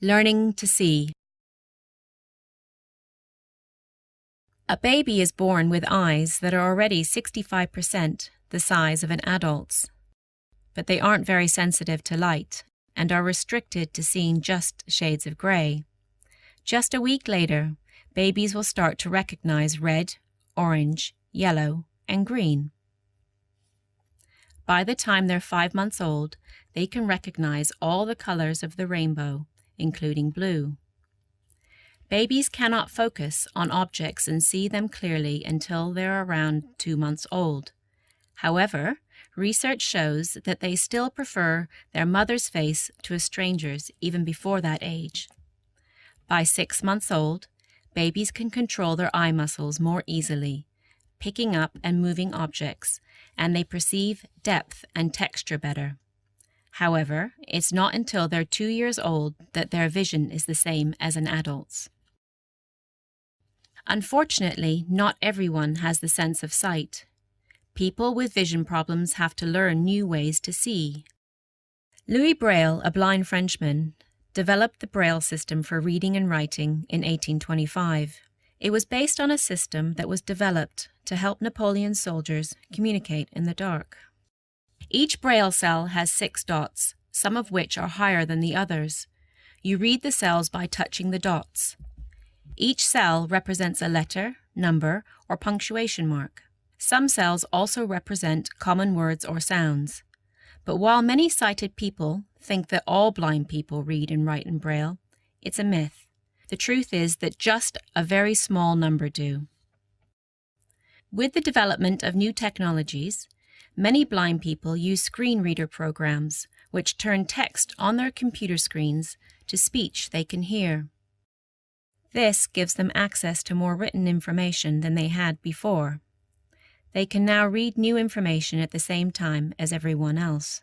Learning to see. A baby is born with eyes that are already 65% the size of an adult's, but they aren't very sensitive to light and are restricted to seeing just shades of grey. Just a week later, babies will start to recognize red, orange, yellow, and green. By the time they're 5 months old, they can recognize all the colors of the rainbow, including blue. Babies cannot focus on objects and see them clearly until they're around 2 months old. However, research shows that they still prefer their mother's face to a stranger's even before that age. By 6 months old, babies can control their eye muscles more easily, picking up and moving objects, and they perceive depth and texture better. However, it's not until they're 2 years old that their vision is the same as an adult's. Unfortunately, not everyone has the sense of sight. People with vision problems have to learn new ways to see. Louis Braille, a blind Frenchman, developed the Braille system for reading and writing in 1825. It was based on a system that was developed to help Napoleon's soldiers communicate in the dark. Each Braille cell has 6 dots, some of which are higher than the others. You read the cells by touching the dots. Each cell represents a letter, number, or punctuation mark. Some cells also represent common words or sounds. But while many sighted people think that all blind people read and write in Braille, it's a myth. The truth is that just a very small number do. With the development of new technologies, many blind people use screen reader programs, which turn text on their computer screens to speech they can hear. This gives them access to more written information than they had before. They can now read new information at the same time as everyone else.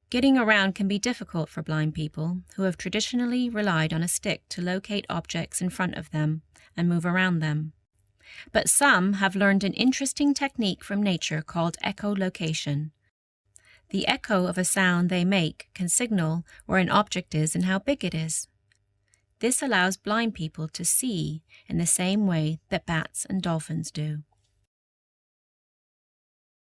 Getting around can be difficult for blind people who have traditionally relied on a stick to locate objects in front of them and move around them. But some have learned an interesting technique from nature called echolocation. The echo of a sound they make can signal where an object is and how big it is. This allows blind people to see in the same way that bats and dolphins do.